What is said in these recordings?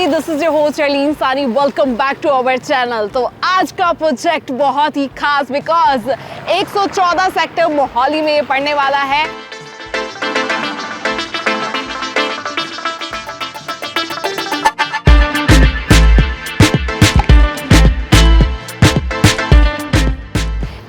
Ji, this is your host Aleen Saani. Welcome back to our channel. तो आज का project बहुत ही खास बिकॉज 114 सेक्टर मोहाली में ये पड़ने वाला है।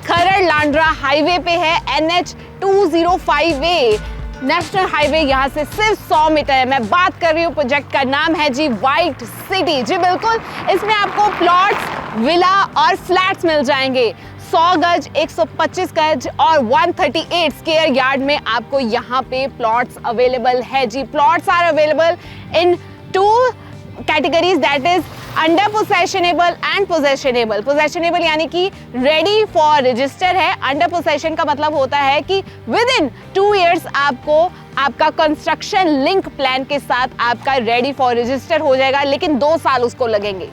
खरड़ लांड्रा हाईवे पे है, NH 205A नेशनल हाईवे। यहाँ से सिर्फ 100 मीटर है। मैं बात कर रही हूँ, प्रोजेक्ट का नाम है जी व्हाइट सिटी। जी बिल्कुल, इसमें आपको प्लॉट्स, विला और फ्लैट्स मिल जाएंगे। 100 गज, 125 गज और 138 स्क्वायर यार्ड में आपको यहाँ पे प्लॉट्स अवेलेबल है जी। Plots are available in 2 categories, that is under possessionable and possessionable. Possessionable यानी कि रेडी फॉर रजिस्टर है। अंडर पोसेशन का मतलब होता है कि विद इन 2 ईयर्स आपको आपका कंस्ट्रक्शन लिंक प्लान के साथ आपका रेडी फॉर रजिस्टर हो जाएगा, लेकिन 2 साल उसको लगेंगे।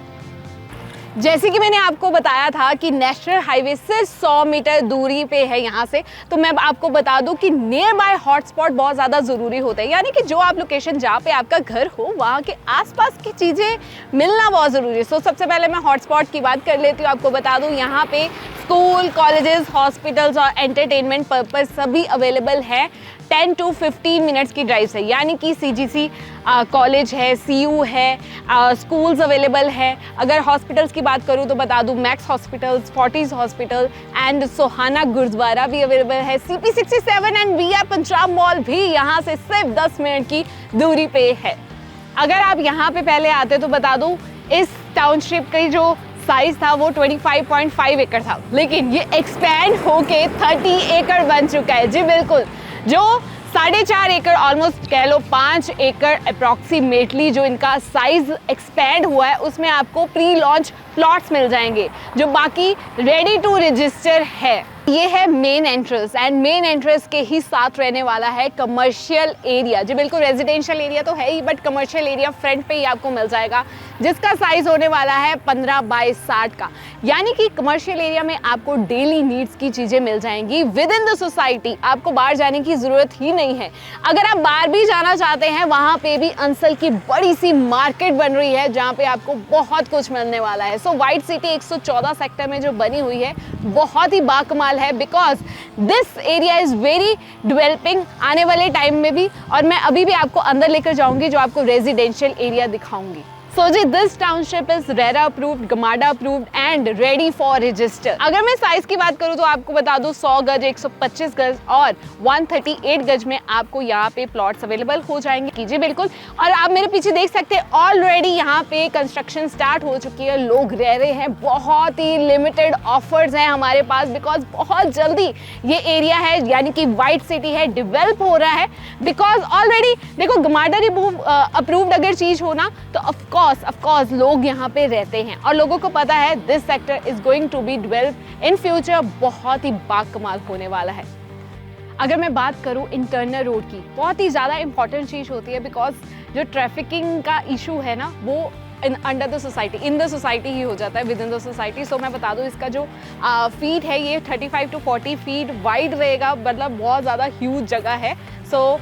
जैसे कि मैंने आपको बताया था कि नेशनल हाईवे सिर्फ 100 मीटर दूरी पे है यहाँ से, तो मैं आपको बता दूं कि नियर बाय हॉटस्पॉट बहुत ज़्यादा ज़रूरी होते हैं। यानी कि जो आप लोकेशन जहाँ पे आपका घर हो वहाँ के आसपास की चीज़ें मिलना बहुत ज़रूरी है। सबसे पहले मैं हॉटस्पॉट की बात कर लेती हूँ। आपको बता दूँ यहाँ पे स्कूल, कॉलेजेस, हॉस्पिटल्स और एंटरटेनमेंट पर्पज़ सभी अवेलेबल है। 10 to 15 मिनट्स की ड्राइव से, यानी कि CGC कॉलेज है, CU है, स्कूल्स अवेलेबल है। अगर हॉस्पिटल्स की बात करूँ तो बता दूँ Max hospitals, Fortis hospital and Sohana Gurdwara भी अवेलेबल है। CP67 and VR Punjab mall भी यहाँ से सिर्फ 10 मिनट की दूरी पे है। अगर आप यहाँ पे पहले आते तो बता दूँ, इस टाउनशिप की जो साइज था वो 25.5 एकड़ था, लेकिन ये एक्सपैंड होके 30 एकड़ बन चुका है। जी बिल्कुल, जो 4.5 एकड़, ऑलमोस्ट कह लो 5 एकड़ अप्रॉक्सीमेटली जो इनका साइज एक्सपैंड हुआ है, उसमें आपको प्री लॉन्च प्लॉट्स मिल जाएंगे जो बाकी रेडी टू रजिस्टर है। ये है main entrance and main entrance के ही साथ रहने वाला है कमर्शियल एरिया। जी बिल्कुल, रेजिडेंशियल एरिया तो है ही, बट कमर्शियल एरिया फ्रंट पे ही आपको मिल जाएगा, जिसका साइज होने वाला है 15 बाय 60 का। यानी कि कमर्शियल एरिया में आपको डेली नीड्स की चीज़ें मिल जाएंगी विद इन द सोसाइटी। आपको बाहर जाने की ज़रूरत ही नहीं है। अगर आप बाहर भी जाना चाहते हैं, वहाँ पे भी अंसल की बड़ी सी मार्केट बन रही है जहाँ पे आपको बहुत कुछ मिलने वाला है। व्हाइट सिटी 114 सेक्टर में जो बनी हुई है बहुत ही बाकमाल है, because this area is very developing आने वाले टाइम में भी। और मैं अभी भी आपको अंदर लेकर जाऊंगी जो आपको रेजिडेंशियल एरिया दिखाऊंगी। सो जी, this township is RERA approved, GMADA approved and ready for register. अगर मैं साइज की बात करूं तो आपको बता दूं 100 गज, 125 गज और 138 गज में आपको यहाँ पे प्लॉट्स अवेलेबल हो जाएंगे। कीजिए बिल्कुल, और आप मेरे पीछे देख सकते हैं ऑलरेडी यहाँ पे कंस्ट्रक्शन स्टार्ट हो चुकी है, लोग रह रहे हैं। बहुत ही लिमिटेड ऑफर्स हैं हमारे पास, बिकॉज बहुत जल्दी ये एरिया है, यानी कि व्हाइट सिटी है, डेवलप हो रहा है। बिकॉज ऑलरेडी देखो, गमाडा अप्रूव्ड अगर चीज हो ना, तो ऑफ कोर्स लोग यहाँ पे रहते हैं और लोगों को पता है this sector is going to be develop in future. बहुत ही बाकमाल होने वाला है। अगर मैं बात करूँ इंटरनल रोड की, बहुत ही ज़्यादा इंपॉर्टेंट चीज़ होती है, बिकॉज जो ट्रैफिकिंग का इशू है ना, वो under the society, in the society ही हो जाता है, within the society. So मैं बता दूं, इसका जो फीट है ये 35 to 40 फीट वाइड रहेगा, मतलब बहुत ज़्यादा ह्यूज जगह है। सो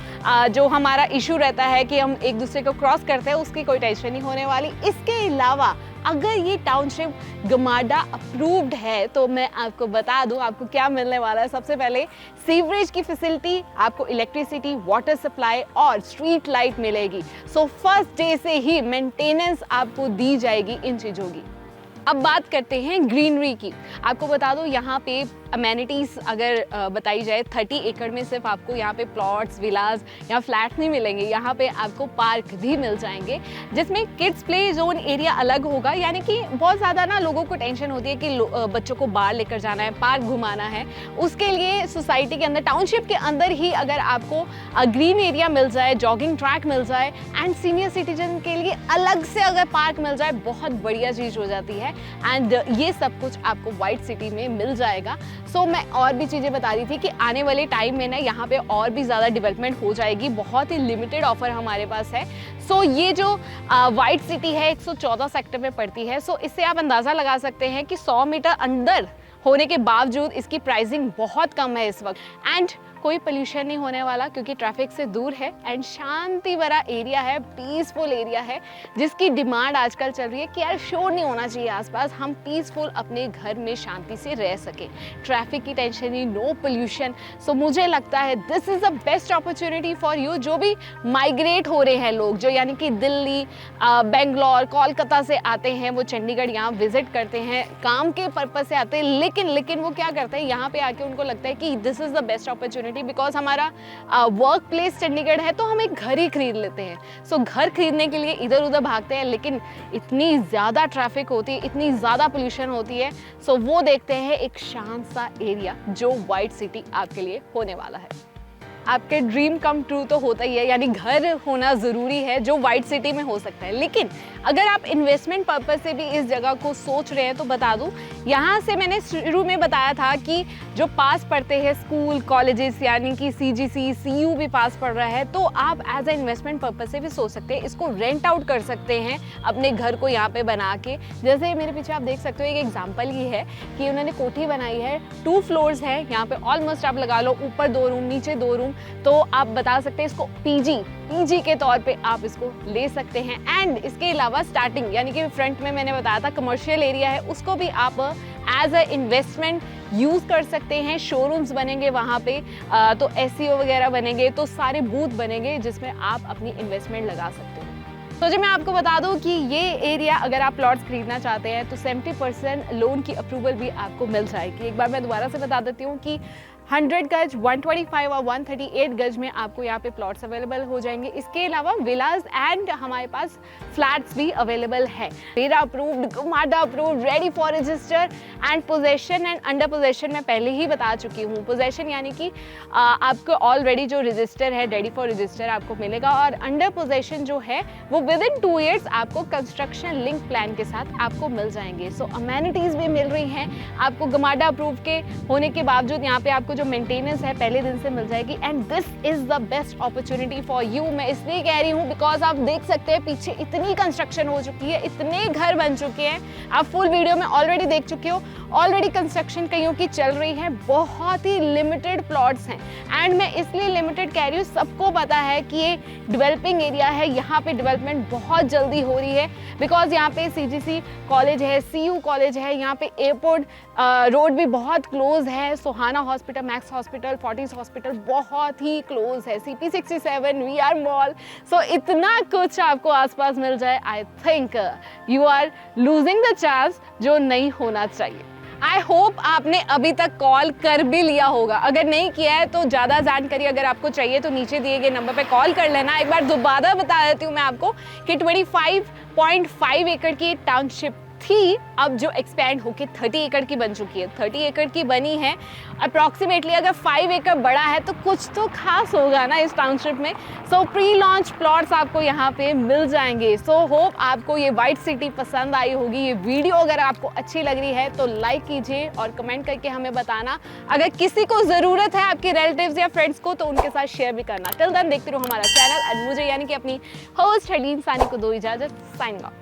जो हमारा इशू रहता है कि हम एक दूसरे को क्रॉस करते हैं, उसकी कोई टेंशन नहीं होने वाली। इसके अलावा अगर ये टाउनशिप गमाडा अप्रूव्ड है तो मैं आपको बता दूं आपको क्या मिलने वाला है। सबसे पहले सीवरेज की फैसिलिटी, आपको इलेक्ट्रिसिटी, वाटर सप्लाई और स्ट्रीट लाइट मिलेगी। सो फर्स्ट डे से ही मेंटेनेंस आपको दी जाएगी इन चीज़ों की। अब बात करते हैं ग्रीनरी की। आपको बता दूं यहाँ पे अमेनिटीज़ अगर बताई जाए, 30 एकड़ में सिर्फ आपको यहाँ पे प्लॉट्स, विलाज या फ्लैट्स नहीं मिलेंगे, यहाँ पे आपको पार्क भी मिल जाएंगे, जिसमें किड्स प्ले जोन एरिया अलग होगा। यानी कि बहुत ज़्यादा ना लोगों को टेंशन होती है कि बच्चों को बाहर लेकर जाना है, पार्क घुमाना है। उसके लिए सोसाइटी के अंदर, टाउनशिप के अंदर ही अगर आपको ग्रीन एरिया मिल जाए, जॉगिंग ट्रैक मिल जाए एंड सीनियर सिटीजन के लिए अलग से अगर पार्क मिल जाए, बहुत बढ़िया चीज़ हो जाती है। एंड ये सब कुछ आपको व्हाइट सिटी में मिल जाएगा। सो मैं और भी चीज़ें बता रही थी कि आने वाले टाइम में ना यहाँ पे और भी ज़्यादा डेवलपमेंट हो जाएगी। बहुत ही लिमिटेड ऑफर हमारे पास है। सो ये जो व्हाइट सिटी है 114 सेक्टर में पड़ती है। सो इससे आप अंदाज़ा लगा सकते हैं कि 100 मीटर अंदर होने के बावजूद इसकी प्राइसिंग बहुत कम है इस वक्त। एंड कोई पोल्यूशन नहीं होने वाला क्योंकि ट्रैफिक से दूर है एंड शांति भरा एरिया है, पीसफुल एरिया है, जिसकी डिमांड आजकल चल रही है कि यार शोर नहीं होना चाहिए आसपास, हम पीसफुल अपने घर में शांति से रह सके, ट्रैफिक की टेंशन नहीं, नो पोल्यूशन। सो मुझे लगता है this is the best opportunity for you जो भी माइग्रेट हो रहे हैं लोग, जो यानी कि दिल्ली, बेंगलोर, कोलकाता से आते हैं, वो चंडीगढ़ यहाँ विजिट करते हैं, काम के पर्पज से आते हैं, लेकिन वो क्या करते हैं यहाँ पे आके उनको लगता है कि this is the best opportunity because हमारा वर्क प्लेस चंडीगढ़ है तो हम एक घर ही खरीद लेते हैं। सो घर खरीदने के लिए इधर उधर भागते हैं, लेकिन इतनी ज़्यादा ट्रैफिक होती है, इतनी ज़्यादा पोल्यूशन होती है। सो वो देखते हैं एक शांत सा एरिया जो वाइट सिटी आपके लिए होने वाला है। आपके ड्रीम कम ट्रू तो होता ही है, यानी घर होना ज़रूरी है जो वाइट सिटी में हो सकता है, लेकिन अगर आप इन्वेस्टमेंट पर्पज से भी इस जगह को सोच रहे हैं तो बता दूं, यहाँ से मैंने शुरू में बताया था कि जो पास पढ़ते हैं स्कूल कॉलेजेस यानी कि CGC CU भी पास पढ़ रहा है, तो आप एज ए इन्वेस्टमेंट पर्पज से भी सोच सकते हैं, इसको रेंट आउट कर सकते हैं अपने घर को यहाँ पे बना के। जैसे मेरे पीछे आप देख सकते हो एक एग्जाम्पल ये है कि उन्होंने कोठी बनाई है, 2 फ्लोर्स है यहाँ पे, ऑलमोस्ट आप लगा लो ऊपर 2 रूम नीचे 2 रूम, तो आप बता सकते हैं इसको पीजी के तौर पे आप इसको ले सकते हैं। एंड इसके अलावा स्टार्टिंग यानी कि फ्रंट में मैंने बताया था कमर्शियल एरिया है, उसको भी आप एज अ इन्वेस्टमेंट यूज़ कर सकते हैं। शोरूम्स बनेंगे वहाँ पे, तो SEO वगैरह बनेंगे, तो सारे बूथ बनेंगे जिसमें आप अपनी इन्वेस्टमेंट लगा सकते हो। तो जो मैं आपको बता दूं कि ये एरिया अगर आप प्लॉट्स खरीदना चाहते हैं तो 70% लोन की अप्रूवल भी आपको मिल जाएगी। एक बार मैं दोबारा से बता देती हूँ कि 100 गज, 125 और 138 गज में आपको यहाँ पे प्लॉट्स अवेलेबल हो जाएंगे। इसके अलावा विलास एंड हमारे पास फ्लैट्स भी अवेलेबल है, RERA approved, GMADA approved, ready for register and possession and under possession मैं पहले ही बता चुकी हूँ। पोजेशन यानी कि आपको ऑलरेडी जो रजिस्टर है, रेडी फॉर रजिस्टर आपको मिलेगा, और अंडर पोजेशन जो है वो विद इन 2 ईयर्स आपको कंस्ट्रक्शन लिंक प्लान के साथ आपको मिल जाएंगे। सो अमेनिटीज भी मिल रही हैं आपको, गुमाडा अप्रूव के होने के बावजूद यहाँ पे आपको जो मेंटेनेंस है पहले दिन से मिल जाएगी। And this is the best opportunity for you. मैं इसलिए कह रही हूँ बिकॉज आप देख सकते हैं पीछे इतनी कंस्ट्रक्शन हो चुकी है, इतने घर बन चुके हैं, आप फुल वीडियो में ऑलरेडी देख चुके हो, ऑलरेडी कंस्ट्रक्शन कईयों की चल रही है, बहुत ही लिमिटेड प्लॉट्स हैं। एंड मैं इसलिए लिमिटेड कह रही हूँ, सबको पता है कि ये डेवलपिंग एरिया है, यहाँ पे डेवलपमेंट बहुत जल्दी हो रही है बिकॉज यहाँ पे CGC कॉलेज है, CU कॉलेज है, यहाँ पे एयरपोर्ट रोड भी बहुत क्लोज है, सोहाना hospital, max hospital, Fortis hospital बहुत ही क्लोज है, CP67, VR मॉल। सो इतना कुछ आपको आसपास मिल जाए, I think you are losing the chance जो नहीं होना चाहिए। आई होप आपने अभी तक कॉल कर भी लिया होगा, अगर नहीं किया है तो ज़्यादा जानकारी अगर आपको चाहिए तो नीचे दिए गए नंबर पे कॉल कर लेना। एक बार दोबारा बता देती हूँ मैं आपको कि 25.5 एकड़ की टाउनशिप थी, अब जो एक्सपैंड होके 30 एकड़ की बन चुकी है, 30 एकड़ की बनी है। अप्रॉक्सीमेटली अगर 5 एकड़ बड़ा है तो कुछ तो खास होगा ना इस टाउनशिप में। सो प्री लॉन्च प्लॉट्स आपको यहाँ पे मिल जाएंगे। सो होप आपको ये वाइट सिटी पसंद आई होगी। ये वीडियो अगर आपको अच्छी लग रही है तो लाइक कीजिए और कमेंट करके हमें बताना। अगर किसी को ज़रूरत है आपके रिलेटिव्स या फ्रेंड्स को तो उनके साथ शेयर भी करना। टिल देन देखते रहो हमारा चैनल, और मुझे यानी कि अपनी होस्ट हलीम सानी को दो इजाज़त। Signing off.